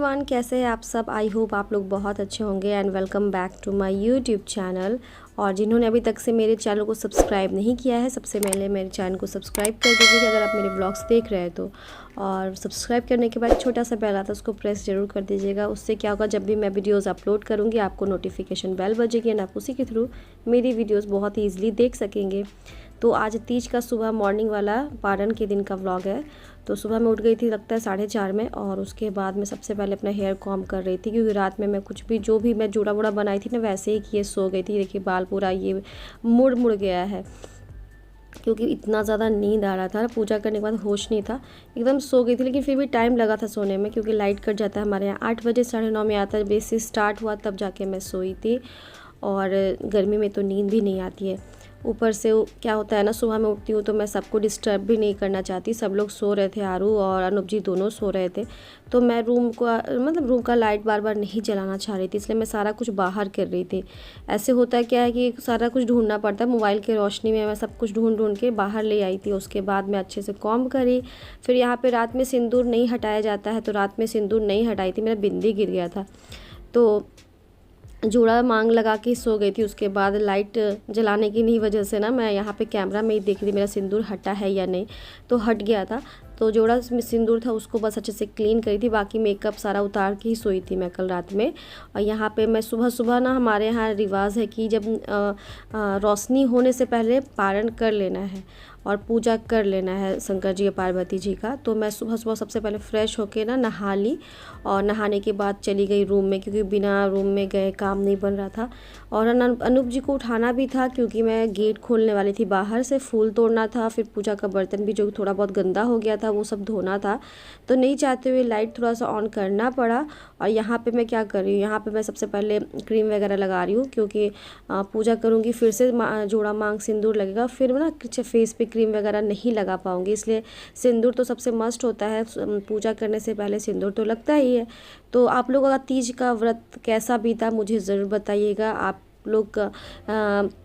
Everyone, कैसे हैं आप सब। आई होप आप लोग बहुत अच्छे होंगे and welcome back to my YouTube channel. और जिन्होंने अभी तक से मेरे चैनल को सब्सक्राइब नहीं किया है, सबसे पहले मेरे चैनल को सब्सक्राइब कर दीजिए अगर आप मेरे ब्लॉग्स देख रहे हैं तो। और सब्सक्राइब करने के बाद छोटा सा बेल आता है, उसको प्रेस जरूर कर दीजिएगा। उससे क्या होगा, जब भी मैं वीडियोज़ अपलोड करूँगी आपको नोटिफिकेशन बेल बजेगी एंड आप उसी के थ्रू मेरी वीडियोज़ बहुत ही ईजिली देख सकेंगे। तो आज तीज का सुबह मॉर्निंग वाला पारण के दिन का व्लॉग है। तो सुबह मैं उठ गई थी लगता है 4:30 में, और उसके बाद मैं सबसे पहले अपना हेयर कॉम कर रही थी, क्योंकि रात में मैं कुछ भी जो भी मैं जूड़ा वूड़ा बनाई थी ना वैसे ही किए सो गई थी। देखिए बाल पूरा ये मुड़ मुड़ गया है, क्योंकि इतना ज़्यादा नींद आ रहा था। पूजा करने के बाद होश नहीं था, एकदम सो गई थी। लेकिन फिर भी टाइम लगा था सोने में, क्योंकि लाइट कट जाता है हमारे यहाँ 8 बजे 9:30 में आता है। बेसिक स्टार्ट हुआ तब जाके मैं सोई थी, और गर्मी में तो नींद भी नहीं आती है। ऊपर से क्या होता है ना, सुबह में उठती हूँ तो मैं सबको डिस्टर्ब भी नहीं करना चाहती। सब लोग सो रहे थे, आरू और अनूप जी दोनों सो रहे थे, तो मैं रूम का लाइट बार बार नहीं जलाना चाह रही थी, इसलिए मैं सारा कुछ बाहर कर रही थी। ऐसे होता है क्या है कि सारा कुछ ढूंढना पड़ता है, मोबाइल की रोशनी में मैं सब कुछ ढूंढ ढूंढ के बाहर ले आई थी। उसके बाद मैं अच्छे से कॉम्ब करी। फिर यहाँ पर रात में सिंदूर नहीं हटाया जाता है, तो रात में सिंदूर नहीं हटाई थी, मेरा बिंदी गिर गया था तो जूड़ा मांग लगा के सो गई थी। उसके बाद लाइट जलाने की नहीं वजह से ना मैं यहाँ पे कैमरा में ही देख रही थी मेरा सिंदूर हटा है या नहीं, तो हट गया था। तो जोड़ा में सिंदूर था उसको बस अच्छे से क्लीन करी थी, बाकी मेकअप सारा उतार के ही सोई थी मैं कल रात में। और यहाँ पे मैं सुबह सुबह ना, हमारे यहाँ रिवाज है कि जब रोशनी होने से पहले पारण कर लेना है और पूजा कर लेना है शंकर जी और पार्वती जी का। तो मैं सुबह सुबह सबसे पहले फ़्रेश होके ना नहा ली, और नहाने के बाद चली गई रूम में, क्योंकि बिना रूम में गए काम नहीं बन रहा था। और अनूप जी को उठाना भी था, क्योंकि मैं गेट खोलने वाली थी, बाहर से फूल तोड़ना था, फिर पूजा का बर्तन भी जो थोड़ा बहुत गंदा हो गया था वो सब धोना था। तो नहीं चाहते हुए लाइट थोड़ा सा ऑन करना पड़ा। और यहाँ पे मैं क्या कर रही हूँ, यहाँ पे मैं सबसे पहले क्रीम वगैरह लगा रही हूँ, क्योंकि पूजा करूँगी, फिर से जोड़ा मांग सिंदूर लगेगा, फिर ना फेस पे क्रीम वगैरह नहीं लगा पाऊँगी, इसलिए सिंदूर तो सबसे मस्ट होता है। पूजा करने से पहले सिंदूर तो लगता ही है। तो आप लोगों का तीज का व्रत कैसा बीता मुझे ज़रूर बताइएगा। आप लोग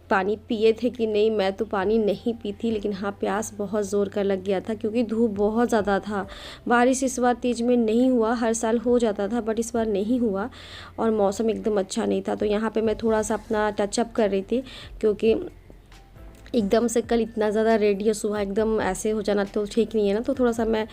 पानी पिए थे कि नहीं। मैं तो पानी नहीं पी थी, लेकिन हाँ प्यास बहुत ज़ोर का लग गया था, क्योंकि धूप बहुत ज़्यादा था। बारिश इस बार तीज में नहीं हुआ, हर साल हो जाता था बट इस बार नहीं हुआ, और मौसम एकदम अच्छा नहीं था। तो यहाँ पे मैं थोड़ा सा अपना टचअप कर रही थी, क्योंकि एकदम से कल इतना ज़्यादा रेडी है, सुबह एकदम ऐसे हो जाना तो ठीक नहीं है ना। तो थोड़ा सा मैं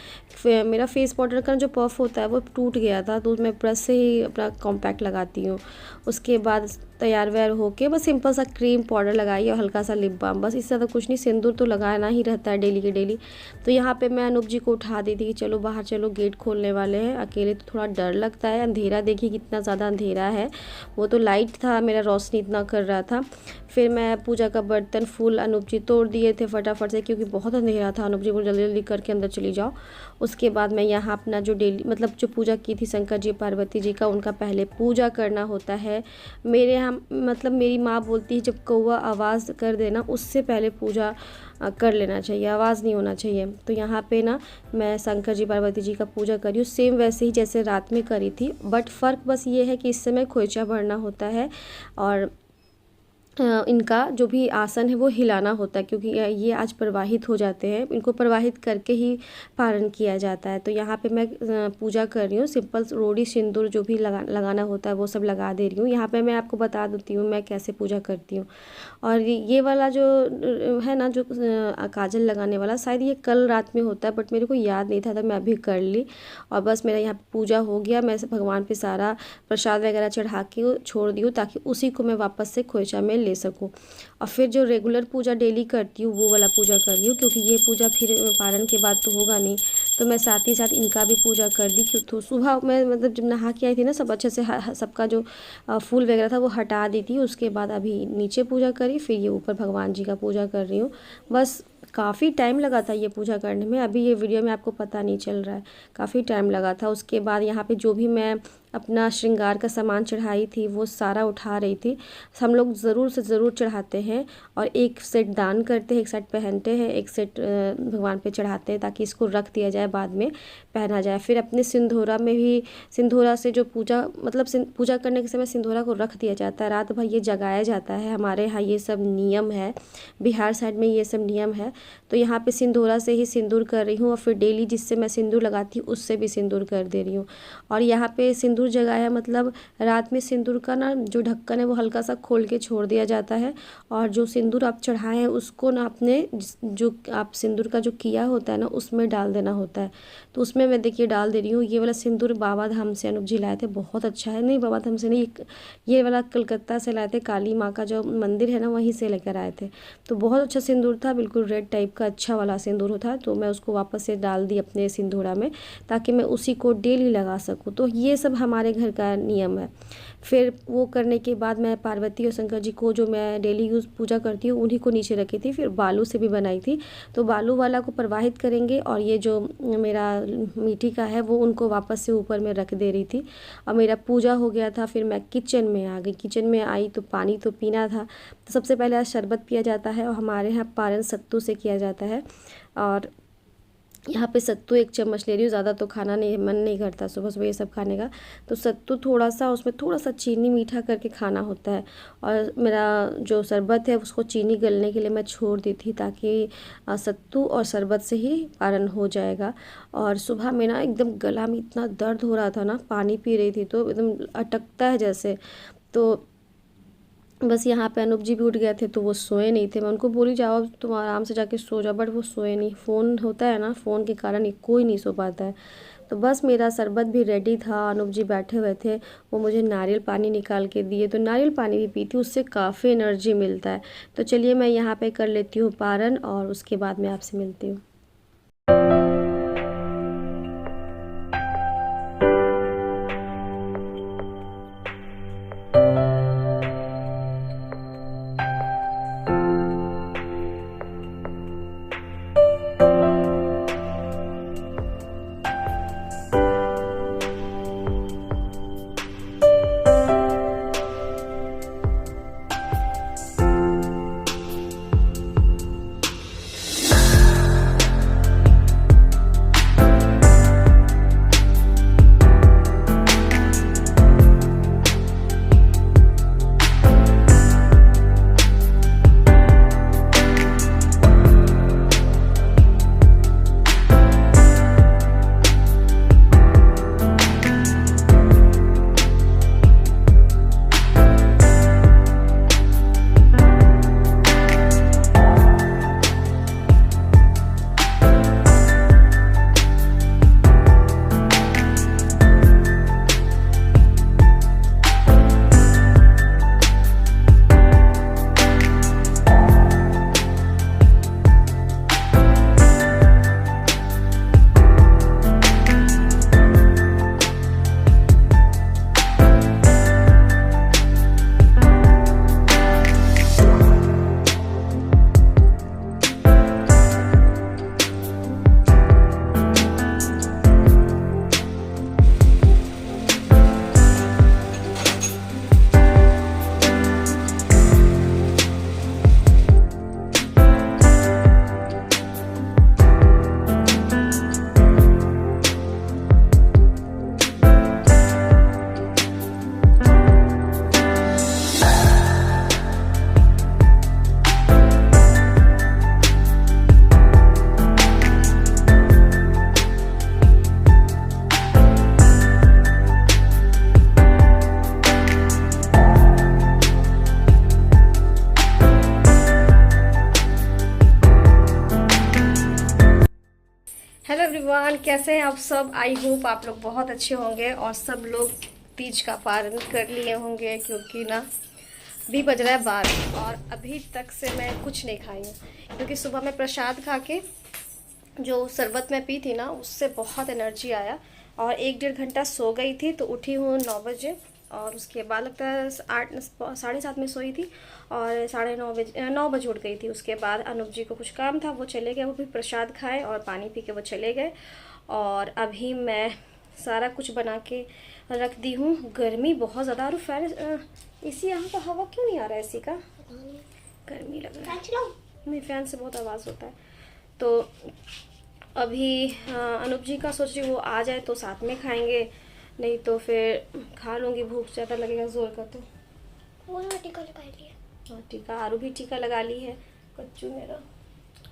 मेरा फेस पाउडर का जो पफ होता है वो टूट गया था, तो मैं ब्रश से ही अपना कॉम्पैक्ट लगाती हूँ। उसके बाद तैयार वैयार होके बस सिंपल सा क्रीम पाउडर लगाई और हल्का सा लिप बाम, बस इससे ज़्यादा कुछ नहीं। सिंदूर तो लगाना ही रहता है डेली के डेली। तो यहाँ पे मैं अनूप जी को उठा दी थी कि चलो बाहर चलो, गेट खोलने वाले हैं। अकेले तो थोड़ा डर लगता है, अंधेरा देखिए कितना ज़्यादा अंधेरा है। वो तो लाइट था, मेरा रोशनी इतना कर रहा था। फिर मैं पूजा का बर्तन फूल अनूप जी तोड़ दिए थे फटाफट से, क्योंकि बहुत अंधेरा था। अनूप जी को जल्दी जल्दी करके अंदर चली जाओ। उसके बाद मैं यहाँ अपना जो डेली जो पूजा की थी शंकर जी पार्वती जी का, उनका पहले पूजा करना होता है। मेरे यहाँ मेरी माँ बोलती है जब कौवा आवाज़ कर देना उससे पहले पूजा कर लेना चाहिए, आवाज़ नहीं होना चाहिए। तो यहाँ पे ना मैं शंकर जी पार्वती जी का पूजा करी हूँ, सेम वैसे ही जैसे रात में करी थी, बट फ़र्क बस ये है कि इस समय खोइचा भरना होता है, और इनका जो भी आसन है वो हिलाना होता है, क्योंकि ये आज प्रवाहित हो जाते हैं, इनको प्रवाहित करके ही पारण किया जाता है। तो यहाँ पे मैं पूजा कर रही हूँ, सिंपल रोड़ी सिंदूर जो भी लगाना होता है वो सब लगा दे रही हूँ। यहाँ पे मैं आपको बता देती हूँ मैं कैसे पूजा करती हूँ। और ये वाला जो है ना, जो काजल लगाने वाला, शायद ये कल रात में होता है, बट मेरे को याद नहीं था, तो मैं अभी कर ली। और बस मेरा यहाँ पूजा हो गया। मैं भगवान पे सारा प्रसाद वगैरह चढ़ा के छोड़ दी हूँ, ताकि उसी को मैं वापस से खोइचा में ले सकूं। और फिर जो रेगुलर पूजा डेली करती हूँ वो वाला पूजा कर रही हूँ, क्योंकि ये पूजा फिर पारण के बाद तो होगा नहीं, तो मैं साथ ही साथ इनका भी पूजा कर दी। क्यों तो सुबह मैं जब नहा के आई थी ना, सब अच्छे से सबका जो फूल वगैरह था वो हटा दी थी। उसके बाद अभी नीचे पूजा करी, फिर ये ऊपर भगवान जी का पूजा कर रही हूँ। बस काफ़ी टाइम लगा था ये पूजा करने में, अभी ये वीडियो में आपको पता नहीं चल रहा है, काफ़ी टाइम लगा था। उसके बाद यहाँ पे जो भी मैं अपना श्रृंगार का सामान चढ़ाई थी वो सारा उठा रही थी। हम लोग ज़रूर से ज़रूर चढ़ाते हैं और एक सेट दान करते हैं, एक सेट पहनते हैं, एक सेट भगवान पे चढ़ाते हैं ताकि इसको रख दिया जाए, बाद में पहना जाए। फिर अपने सिंधोरा में भी, सिंधोरा से जो पूजा मतलब पूजा करने के समय सिंधोरा को रख दिया जाता है, रात भर ये जगाया जाता है। हमारे यहाँ ये सब नियम है, बिहार साइड में ये सब नियम है। तो यहाँ पे सिंधोरा से ही सिंदूर कर रही हूँ और फिर डेली जिससे मैं सिंदूर लगाती हूँ उससे भी सिंदूर कर दे रही हूँ। और यहाँ पे सिंदूर जगाया मतलब रात में सिंदूर का ना जो ढक्कन है वो हल्का सा खोल के छोड़ दिया जाता है और जो सिंदूर आप चढ़ाए हैं उसको ना अपने जो आप सिंदूर का जो किया होता है ना उसमें डाल देना होता है। तो उसमें मैं देखिए डाल दे रही हूँ। ये वाला सिंदूर बाबा धाम से अनूप जी लाए थे, बहुत अच्छा है। नहीं, बाबा धाम से नहीं, ये वाला कलकत्ता से लाए थे, काली माँ का जो मंदिर है ना वहीं से लेकर आए थे। तो बहुत अच्छा सिंदूर था, बिल्कुल रेड टाइप का अच्छा वाला सिंदूर था। तो मैं उसको वापस से डाल दी अपने सिंदूरा में ताकि मैं उसी को डेली लगा सकूँ। तो ये सब हमारे घर का नियम है। फिर वो करने के बाद मैं पार्वती और शंकर जी को जो मैं डेली यूज़ पूजा करती हूँ उन्हीं को नीचे रखी थी। फिर बालू से भी बनाई थी, तो बालू वाला को प्रवाहित करेंगे और ये जो मेरा मिट्टी का है वो उनको वापस से ऊपर में रख दे रही थी। और मेरा पूजा हो गया था, फिर मैं किचन में आ गई। किचन में आई तो पानी तो पीना था, तो सबसे पहले शरबत पिया जाता है और हमारे यहाँ पारण सत्तू से किया जाता है। और यहाँ पे सत्तू 1 चम्मच ले रही हूँ, ज़्यादा तो खाना नहीं, मन नहीं करता सुबह सुबह ये सब खाने का। तो सत्तू थोड़ा सा, उसमें थोड़ा सा चीनी मीठा करके खाना होता है। और मेरा जो शरबत है उसको चीनी गलने के लिए मैं छोड़ दी थी ताकि सत्तू और शरबत से ही पारण हो जाएगा। और सुबह में ना एकदम गला में इतना दर्द हो रहा था ना, पानी पी रही थी तो एकदम अटकता है जैसे। तो बस यहाँ पे अनूप जी भी उठ गए थे तो वो सोए नहीं थे। मैं उनको बोली जाओ तुम आराम से जाके सो जाओ, बट वो सोए नहीं। फ़ोन होता है ना, फ़ोन के कारण कोई नहीं सो पाता है। तो बस मेरा शरबत भी रेडी था, अनूप जी बैठे हुए थे, वो मुझे नारियल पानी निकाल के दिए। तो नारियल पानी भी पीती हूँ, उससे काफ़ी एनर्जी मिलता है। तो चलिए मैं यहाँ पे कर लेती हूँ पारण और उसके बाद मैं आपसे मिलती हूँ। हेलो एवरीवन, कैसे हैं आप सब। आई होप आप लोग बहुत अच्छे होंगे और सब लोग तीज का पारण कर लिए होंगे, क्योंकि ना भी बज रहा है 12 और अभी तक से मैं कुछ नहीं खाई हूँ, क्योंकि सुबह में प्रसाद खा के जो शरबत में पी थी ना उससे बहुत एनर्जी आया और 1-1.5 घंटा सो गई थी। तो उठी हूँ 9 बजे और उसके बाद लगता है 8-7:30 में सोई थी और 9 बजे उठ गई थी। उसके बाद अनूप जी को कुछ काम था, वो चले गए, वो भी प्रसाद खाए और पानी पी के वो चले गए। और अभी मैं सारा कुछ बना के रख दी हूँ। गर्मी बहुत ज़्यादा। और फैन इसी यहाँ का हवा क्यों नहीं आ रहा है इसी का? गर्मी लग रहा है। नहीं, फ़ैन से बहुत आवाज़ होता है। तो अभी अनूप जी का सोच रही हूँ वो आ जाए तो साथ में खाएंगे, नहीं तो फिर खा लूँगी, भूख ज़्यादा लगेगा जोर का। तो वो टीका लगा लिया। हाँ टीका, आरू भी टीका लगा ली है, कच्चू मेरा।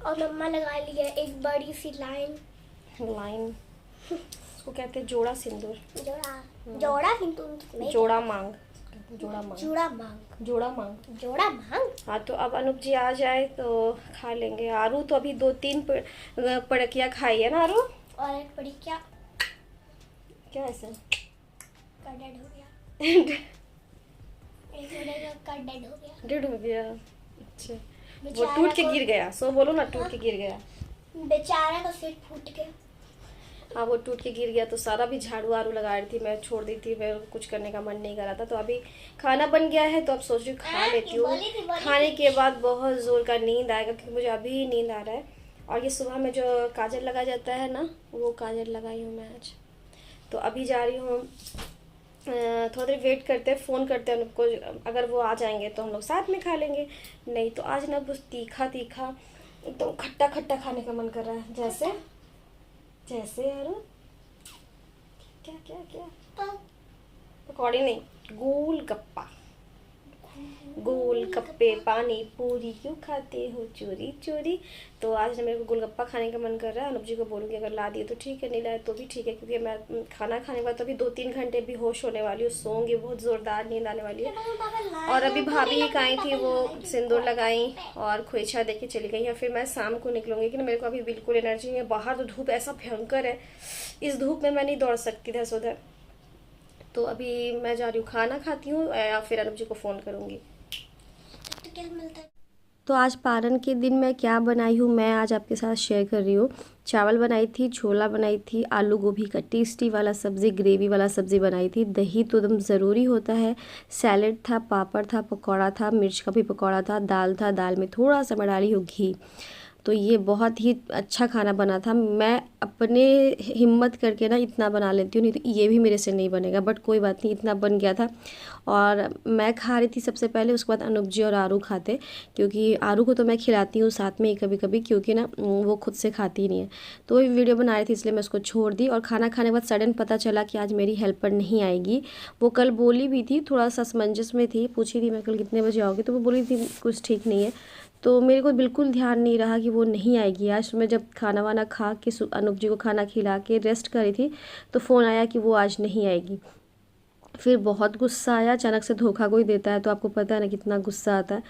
और मम्मा लगा ली है एक बड़ी सी लाइन। उसको कहते हैं जोड़ा सिंदूर। जोड़ा सिंदूर, जोड़ा मांग। हाँ, तो अब अनूप जी आ जाए तो खा लेंगे। आरू तो अभी 2-3 पड़कियाँ खाई है ना आरू? और एक पड़ी क्या ऐसे डेड हो गया। डेड हो गया। अच्छा, वो टूट के गिर गया। सो बोलो ना, टूट के गिर गया। बेचारा का सिर फूट गया। हाँ, वो टूट के गिर गया। तो सारा भी झाड़ू आरू लगा रही थी, मैं छोड़ दी थी, मैं कुछ करने का मन नहीं कर रहा था। तो अभी खाना बन गया है तो अब सोच रही हूँ खा लेती हूँ। खाने के बाद बहुत जोर का नींद आएगा, क्योंकि मुझे अभी नींद आ रहा है। और ये सुबह में जो काजल लगा जाता है ना, वो काजल लगाई हूँ मैं आज। तो अभी जा रही हूँ, थोड़ी देर वेट करते हैं, फ़ोन करते हैं उनको। अगर वो आ जाएंगे तो हम लोग साथ में खा लेंगे, नहीं तो आज ना बस तीखा तो खट्टा खट्टा खाने का मन कर रहा है। जैसे यार क्या पकौड़ी नहीं, गोलगप्पे पानी पूरी क्यों खाते हो चोरी चोरी। तो आज मेरे को गोलगप्पा खाने का मन कर रहा है। अनूप जी को बोलूँगी अगर ला दिए तो ठीक है, नहीं लाए तो भी ठीक है, क्योंकि मैं खाना खाने के बाद तो अभी 2-3 घंटे भी होश होने वाली हूँ, सोऊंगी, बहुत ज़ोरदार नींद आने वाली है। और अभी भाभी एक आई थी, वो सिंदूर लगाई और खोइछा दे के चली गई है। फिर मैं शाम को निकलूँगी कि मेरे को अभी बिल्कुल एनर्जी नहीं है। बाहर तो धूप ऐसा भयंकर है, इस धूप में मैं नहीं दौड़ सकती इधर से उधर। तो अभी मैं जा रही हूँ, खाना खाती हूँ या फिर अनूप जी को फ़ोन करूँगी। तो आज पारन के दिन मैं क्या बनाई हूँ मैं आज आपके साथ शेयर कर रही हूँ। चावल बनाई थी, छोला बनाई थी, आलू गोभी का टेस्टी वाला सब्ज़ी, ग्रेवी वाला सब्ज़ी बनाई थी। दही तो एकदम ज़रूरी होता है। सैलेड था, पापड़ था, पकौड़ा था, मिर्च का भी पकौड़ा था, दाल था, दाल में थोड़ा सा मैं डाली हूँ घी। तो ये बहुत ही अच्छा खाना बना था। मैं अपने हिम्मत करके ना इतना बना लेती हूँ, नहीं तो ये भी मेरे से नहीं बनेगा, बट कोई बात नहीं, इतना बन गया था। और मैं खा रही थी सबसे पहले, उसके बाद अनूप जी और आरू खाते, क्योंकि आरू को तो मैं खिलाती हूँ साथ में ही कभी कभी, क्योंकि ना वो खुद से खाती नहीं है। तो वही वीडियो बना रही थी, इसलिए मैं उसको छोड़ दी। और खाना खाने के बाद सडन पता चला कि आज मेरी हेल्पर नहीं आएगी। वो कल बोली भी थी, थोड़ा सा असमंजस में थी, पूछी थी मैं कल कितने बजे आओगी, तो वो बोली थी कुछ ठीक नहीं है। तो मेरे को बिल्कुल ध्यान नहीं रहा कि वो नहीं आएगी आज। मैं जब खाना वाना खा के अनूप जी को खाना खिला के रेस्ट करी थी, तो फ़ोन आया कि वो आज नहीं आएगी। फिर बहुत गुस्सा आया, अचानक से धोखा कोई देता है तो आपको पता है ना कितना गुस्सा आता है।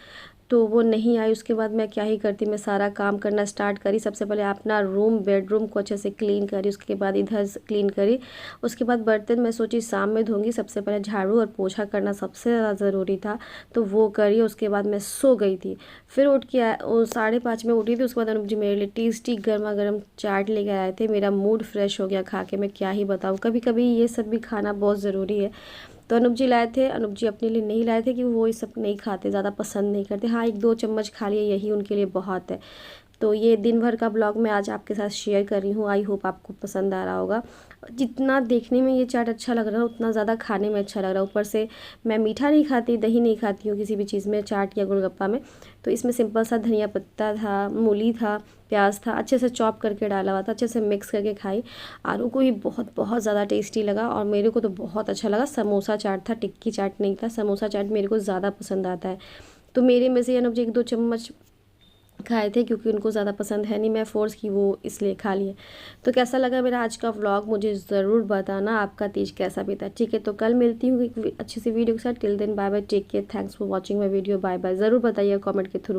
तो वो नहीं आई। उसके बाद मैं क्या ही करती, मैं सारा काम करना स्टार्ट करी। सबसे पहले अपना बेडरूम को अच्छे से क्लीन करी, उसके बाद इधर क्लीन करी। उसके बाद बर्तन मैं सोची शाम में धोंगी, सबसे पहले झाड़ू और पोछा करना सबसे ज़्यादा ज़रूरी था, तो वो करी। उसके बाद मैं सो गई थी। फिर उठ के 5:30 में उठी थी। उसके बाद अनूप जी मेरे लिए टेस्टी गर्मा गर्म चाट लेकर आए थे। मेरा मूड फ्रेश हो गया खा के, मैं क्या ही बताऊँ। कभी कभी ये सब भी खाना बहुत ज़रूरी है। तो अनूप जी लाए थे, अनूप जी अपने लिए नहीं लाए थे कि वो ये सब नहीं खाते, ज़्यादा पसंद नहीं करते। हाँ, 1-2 चम्मच खा लिए, यही उनके लिए बहुत है। तो ये दिन भर का ब्लॉग मैं आज आपके साथ शेयर कर रही हूँ। आई होप आपको पसंद आ रहा होगा। जितना देखने में ये चाट अच्छा लग रहा है, उतना ज़्यादा खाने में अच्छा लग रहा है। ऊपर से मैं मीठा नहीं खाती, दही नहीं खाती हूँ किसी भी चीज़ में, चाट या गोलगप्पा में। तो इसमें सिंपल सा धनिया पत्ता था, मूली था, प्याज था, अच्छे से चॉप करके डाला हुआ था, अच्छे से मिक्स करके खाई। आलू को भी बहुत बहुत ज़्यादा टेस्टी लगा और मेरे को तो बहुत अच्छा लगा। समोसा चाट था, टिक्की चाट नहीं था। समोसा चाट मेरे को ज़्यादा पसंद आता है। तो मेरे में से अनूप जी 1-2 चम्मच खाए थे, क्योंकि उनको ज़्यादा पसंद है नहीं, मैं फ़ोर्स की, वो इसलिए खा लिए। तो कैसा लगा मेरा आज का व्लॉग मुझे ज़रूर बताना, आपका तीज कैसा बीता। ठीक है, तो कल मिलती हूँ एक अच्छी सी वीडियो के साथ। Till then bye bye, take care, thanks for watching my video, bye bye. ज़रूर बताइए कमेंट के थ्रू।